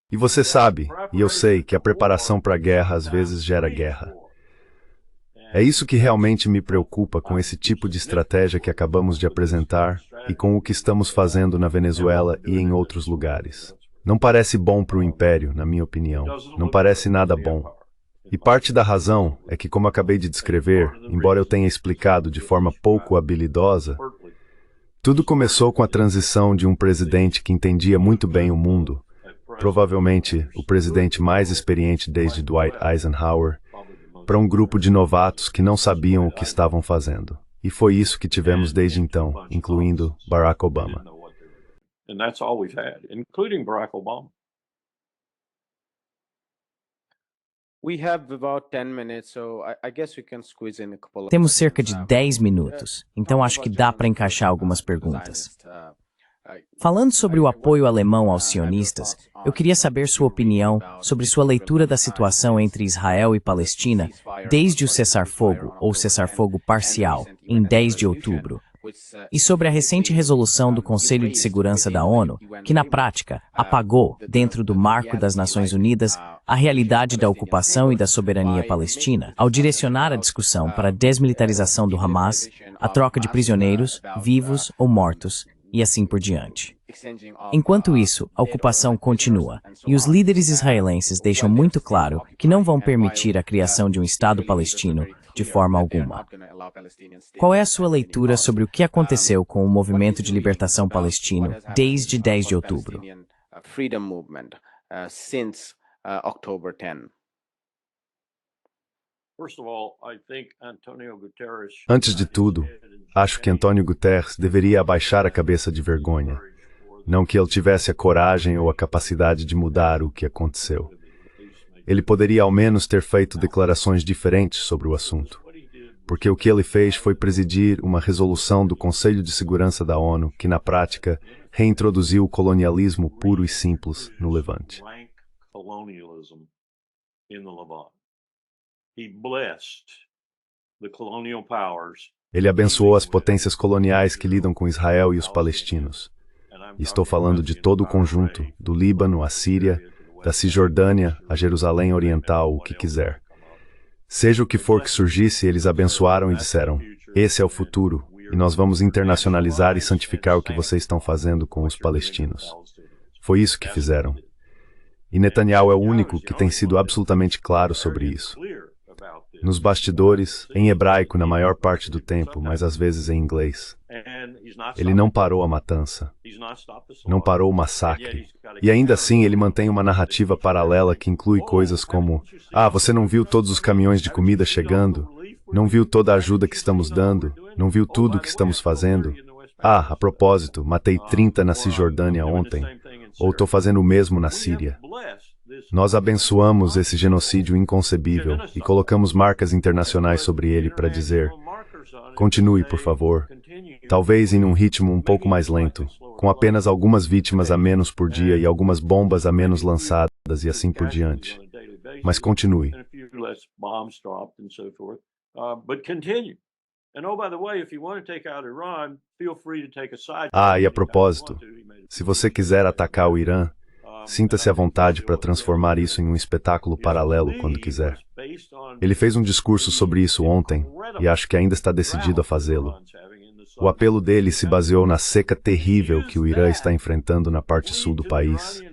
E você sabe, e eu sei, que a preparação para a guerra às vezes gera guerra. É isso que realmente me preocupa com esse tipo de estratégia que acabamos de apresentar e com o que estamos fazendo na Venezuela e em outros lugares. Não parece bom para o Império, na minha opinião. Não parece nada bom. E parte da razão é que, como acabei de descrever, embora eu tenha explicado de forma pouco habilidosa, tudo começou com a transição de um presidente que entendia muito bem o mundo, provavelmente o presidente mais experiente desde Dwight Eisenhower, para um grupo de novatos que não sabiam o que estavam fazendo. E foi isso que tivemos desde então, incluindo Barack Obama. Temos cerca de 10 minutos, então acho que dá para encaixar algumas perguntas. Falando sobre o apoio alemão aos sionistas, eu queria saber sua opinião sobre sua leitura da situação entre Israel e Palestina desde o cessar-fogo ou cessar-fogo parcial, em 10 de outubro, e sobre a recente resolução do Conselho de Segurança da ONU, que na prática apagou, dentro do marco das Nações Unidas, a realidade da ocupação e da soberania palestina, ao direcionar a discussão para a desmilitarização do Hamas, a troca de prisioneiros, vivos ou mortos, e assim por diante. Enquanto isso, a ocupação continua, e os líderes israelenses deixam muito claro que não vão permitir a criação de um Estado palestino de forma alguma. Qual é a sua leitura sobre o que aconteceu com o movimento de libertação palestino desde 10 de outubro? Antes de tudo, acho que Antônio Guterres deveria abaixar a cabeça de vergonha. Não que ele tivesse a coragem ou a capacidade de mudar o que aconteceu. Ele poderia ao menos ter feito declarações diferentes sobre o assunto. Porque o que ele fez foi presidir uma resolução do Conselho de Segurança da ONU que, na prática, reintroduziu o colonialismo puro e simples no Levante. Ele abençoou as potências coloniais que lidam com Israel e os palestinos. E estou falando de todo o conjunto, do Líbano à Síria, da Cisjordânia a Jerusalém Oriental, o que quiser. Seja o que for que surgisse, eles abençoaram e disseram: esse é o futuro, e nós vamos internacionalizar e santificar o que vocês estão fazendo com os palestinos. Foi isso que fizeram. E Netanyahu é o único que tem sido absolutamente claro sobre isso. Nos bastidores, em hebraico na maior parte do tempo, mas às vezes em inglês. Ele não parou a matança, não parou o massacre. E ainda assim ele mantém uma narrativa paralela que inclui coisas como: ah, você não viu todos os caminhões de comida chegando? Não viu toda a ajuda que estamos dando? Não viu tudo o que estamos fazendo? Ah, a propósito, matei 30 na Cisjordânia ontem. Ou estou fazendo o mesmo na Síria. Nós abençoamos esse genocídio inconcebível e colocamos marcas internacionais sobre ele para dizer: continue, por favor. Talvez em um ritmo um pouco mais lento, com apenas algumas vítimas a menos por dia e algumas bombas a menos lançadas e assim por diante. Mas continue. Ah, e a propósito, se você quiser atacar o Irã, sinta-se à vontade para transformar isso em um espetáculo paralelo quando quiser. Ele fez um discurso sobre isso ontem, e acho que ainda está decidido a fazê-lo. O apelo dele se baseou na seca terrível que o Irã está enfrentando na parte sul do país,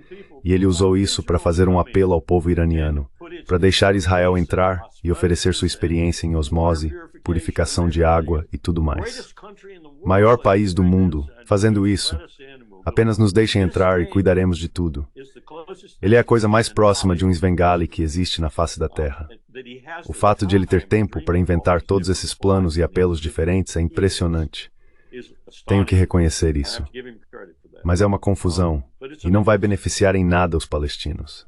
e ele usou isso para fazer um apelo ao povo iraniano, para deixar Israel entrar e oferecer sua experiência em osmose, purificação de água e tudo mais. Maior país do mundo, fazendo isso. Apenas nos deixem entrar e cuidaremos de tudo. Ele é a coisa mais próxima de um Svengali que existe na face da Terra. O fato de ele ter tempo para inventar todos esses planos e apelos diferentes é impressionante. Tenho que reconhecer isso. Mas é uma confusão, e não vai beneficiar em nada os palestinos.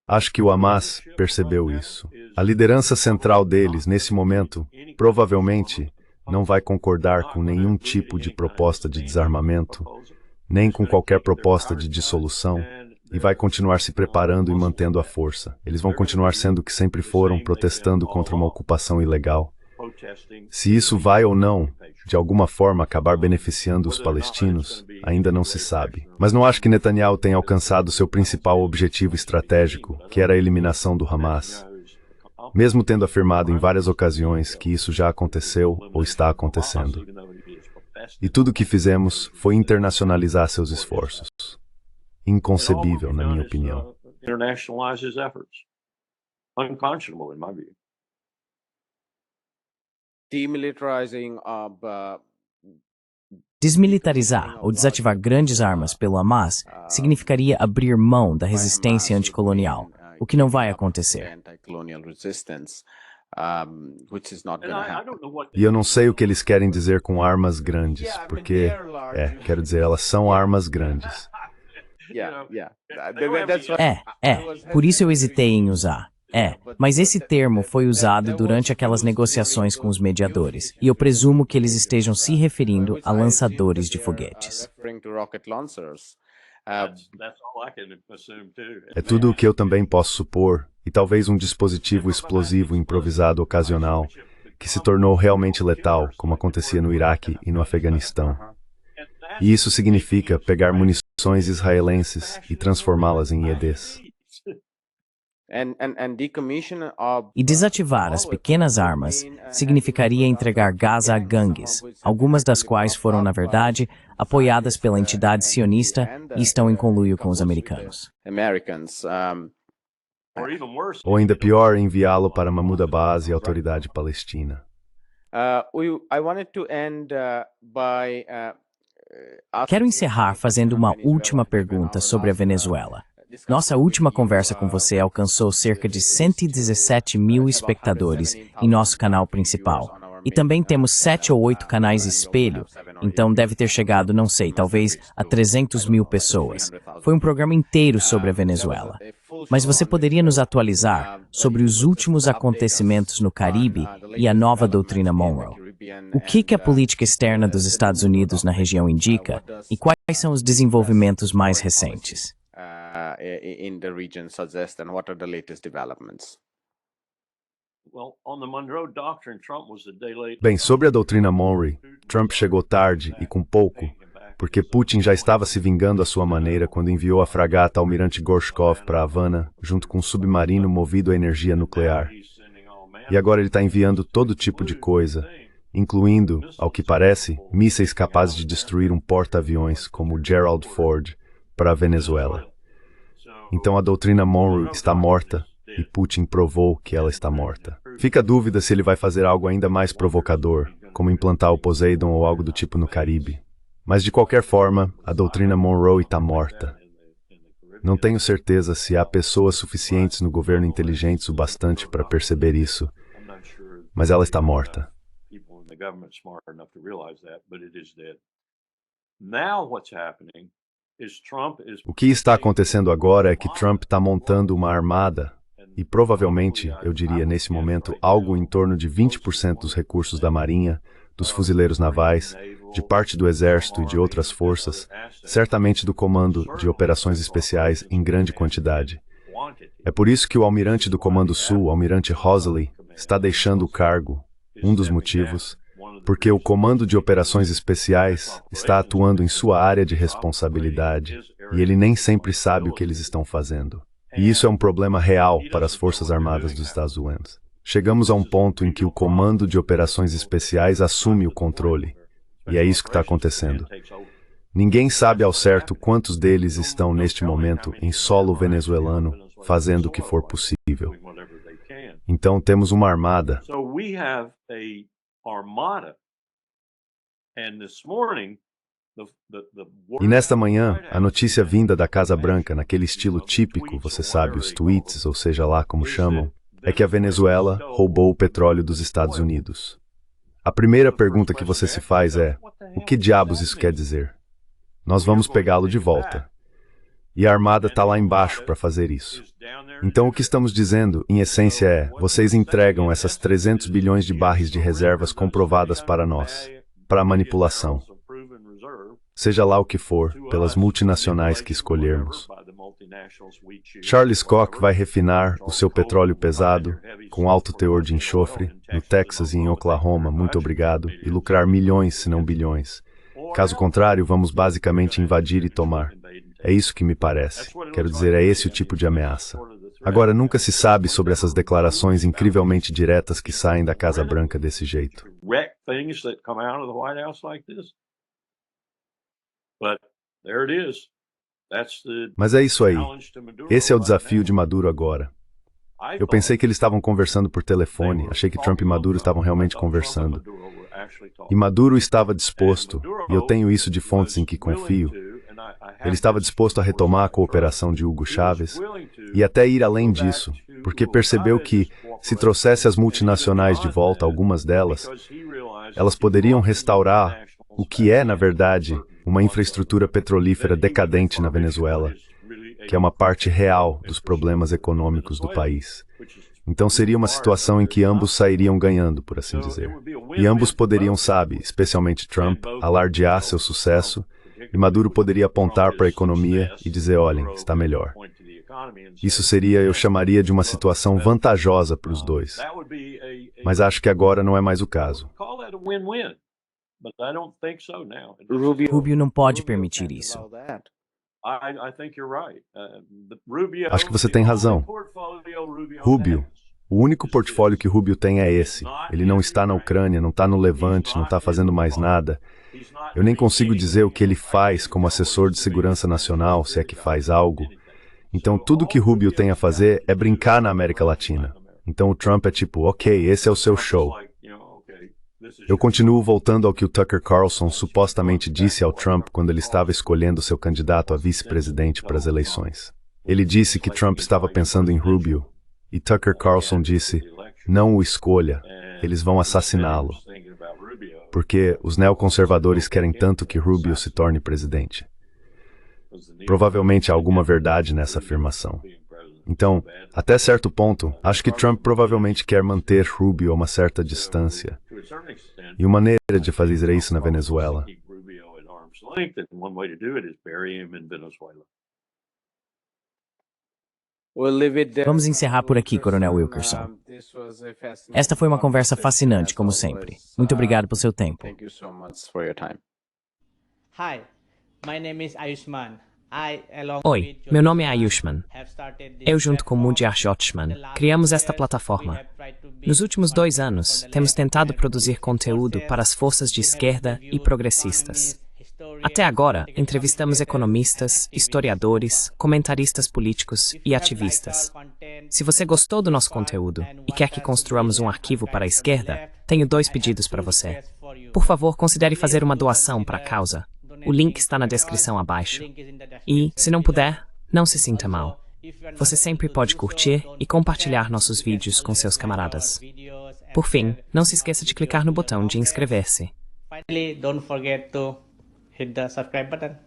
Acho que o Hamas percebeu isso. A liderança central deles, nesse momento, provavelmente não vai concordar com nenhum tipo de proposta de desarmamento, nem com qualquer proposta de dissolução, e vai continuar se preparando e mantendo a força. Eles vão continuar sendo o que sempre foram, protestando contra uma ocupação ilegal. Se isso vai ou não, de alguma forma, acabar beneficiando os palestinos, ainda não se sabe. Mas não acho que Netanyahu tenha alcançado seu principal objetivo estratégico, que era a eliminação do Hamas, mesmo tendo afirmado em várias ocasiões que isso já aconteceu ou está acontecendo. E tudo o que fizemos foi internacionalizar seus esforços. Inconcebível, na minha opinião. Desmilitarizar ou desativar grandes armas pelo Hamas significaria abrir mão da resistência anticolonial, o que não vai acontecer. E eu não sei o que eles querem dizer com armas grandes, porque, quero dizer, elas são armas grandes. Por isso eu hesitei em usar. Mas esse termo foi usado durante aquelas negociações com os mediadores, e eu presumo que eles estejam se referindo a lançadores de foguetes. É tudo o que eu também posso supor, e talvez um dispositivo explosivo improvisado ocasional, que se tornou realmente letal, como acontecia no Iraque e no Afeganistão. E isso significa pegar munições israelenses e transformá-las em IEDs. E desativar as pequenas armas significaria entregar Gaza a gangues, algumas das quais foram, na verdade, apoiadas pela entidade sionista e estão em conluio com os americanos. Ou ainda pior, enviá-lo para Mahmoud Abbas e a autoridade palestina. Quero encerrar fazendo uma última pergunta sobre a Venezuela. Nossa última conversa com você alcançou cerca de 117 mil espectadores em nosso canal principal. E também temos 7 ou 8 canais espelho, então deve ter chegado, não sei, talvez a 300 mil pessoas. Foi um programa inteiro sobre a Venezuela. Mas você poderia nos atualizar sobre os últimos acontecimentos no Caribe e a nova doutrina Monroe? O que a política externa dos Estados Unidos na região indica e quais são os desenvolvimentos mais recentes? In the region suggest and what are the latest developments? Bem, sobre a doutrina Monroe, Trump chegou tarde e com pouco, porque Putin já estava se vingando à sua maneira quando enviou a fragata Almirante Gorshkov para Havana, junto com um submarino movido a energia nuclear. E agora ele está enviando todo tipo de coisa, incluindo, ao que parece, mísseis capazes de destruir um porta-aviões como o Gerald Ford para a Venezuela. Então a doutrina Monroe está morta e Putin provou que ela está morta. Fica a dúvida se ele vai fazer algo ainda mais provocador, como implantar o Poseidon ou algo do tipo no Caribe. Mas de qualquer forma, a doutrina Monroe está morta. Não tenho certeza se há pessoas suficientes no governo inteligentes o bastante para perceber isso, mas ela está morta. O que está acontecendo agora é que Trump está montando uma armada e provavelmente, eu diria nesse momento, algo em torno de 20% dos recursos da Marinha, dos fuzileiros navais, de parte do Exército e de outras forças, certamente do Comando de Operações Especiais em grande quantidade. É por isso que o almirante do Comando Sul, o almirante Hoseley, está deixando o cargo, um dos motivos, porque o Comando de Operações Especiais está atuando em sua área de responsabilidade e ele nem sempre sabe o que eles estão fazendo. E isso é um problema real para as Forças Armadas dos Estados Unidos. Chegamos a um ponto em que o Comando de Operações Especiais assume o controle. E é isso que está acontecendo. Ninguém sabe ao certo quantos deles estão neste momento em solo venezuelano fazendo o que for possível. Então temos uma armada. E nesta manhã, a notícia vinda da Casa Branca, naquele estilo típico, você sabe, os tweets, ou seja lá como chamam, é que a Venezuela roubou o petróleo dos Estados Unidos. A primeira pergunta que você se faz é, o que diabos isso quer dizer? Nós vamos pegá-lo de volta. E a armada está lá embaixo para fazer isso. Então o que estamos dizendo, em essência, é, vocês entregam essas 300 bilhões de barris de reservas comprovadas para nós, para a manipulação. Seja lá o que for, pelas multinacionais que escolhermos. Charles Koch vai refinar o seu petróleo pesado, com alto teor de enxofre, no Texas e em Oklahoma, muito obrigado, e lucrar milhões, se não bilhões. Caso contrário, vamos basicamente invadir e tomar. É isso que me parece. Quero dizer, é esse o tipo de ameaça. Agora, nunca se sabe sobre essas declarações incrivelmente diretas que saem da Casa Branca desse jeito. Mas é isso aí. Esse é o desafio de Maduro agora. Eu pensei que eles estavam conversando por telefone, achei que Trump e Maduro estavam realmente conversando. E Maduro estava disposto, e eu tenho isso de fontes em que confio, ele estava disposto a retomar a cooperação de Hugo Chávez e até ir além disso, porque percebeu que, se trouxesse as multinacionais de volta, algumas delas, elas poderiam restaurar o que é, na verdade, uma infraestrutura petrolífera decadente na Venezuela, que é uma parte real dos problemas econômicos do país. Então seria uma situação em que ambos sairiam ganhando, por assim dizer. E ambos poderiam, sabe, especialmente Trump, alardear seu sucesso, e Maduro poderia apontar para a economia e dizer, olhem, está melhor. Isso seria, eu chamaria de uma situação vantajosa para os dois. Mas acho que agora não é mais o caso. Rubio não pode permitir isso. Acho que você tem razão. Rubio, o único portfólio que Rubio tem é esse. Ele não está na Ucrânia, não está no Levante, não está fazendo mais nada. Eu nem consigo dizer o que ele faz como assessor de segurança nacional, se é que faz algo. Então tudo que Rubio tem a fazer é brincar na América Latina. Então o Trump é tipo, ok, esse é o seu show. Eu continuo voltando ao que o Tucker Carlson supostamente disse ao Trump quando ele estava escolhendo seu candidato a vice-presidente para as eleições. Ele disse que Trump estava pensando em Rubio, e Tucker Carlson disse, não o escolha, eles vão assassiná-lo. Porque os neoconservadores querem tanto que Rubio se torne presidente. Provavelmente há alguma verdade nessa afirmação. Então, até certo ponto, acho que Trump provavelmente quer manter Rubio a uma certa distância. E uma maneira de fazer isso na Venezuela. Vamos encerrar por aqui, Coronel Wilkerson. Esta foi uma conversa fascinante, como sempre. Muito obrigado por seu tempo. Thank you so much for your time. Hi, my name is Ayushman. Oi, meu nome é Ayushman. Eu, junto com Mudyar Jyothishman, criamos esta plataforma. Nos últimos 2 anos, temos tentado produzir conteúdo para as forças de esquerda e progressistas. Até agora, entrevistamos economistas, historiadores, comentaristas políticos e ativistas. Se você gostou do nosso conteúdo e quer que construamos um arquivo para a esquerda, tenho 2 pedidos para você. Por favor, considere fazer uma doação para a causa. O link está na descrição abaixo. E, se não puder, não se sinta mal. Você sempre pode curtir e compartilhar nossos vídeos com seus camaradas. Por fim, não se esqueça de clicar no botão de inscrever-se. Finally, don't forget to hit the subscribe button.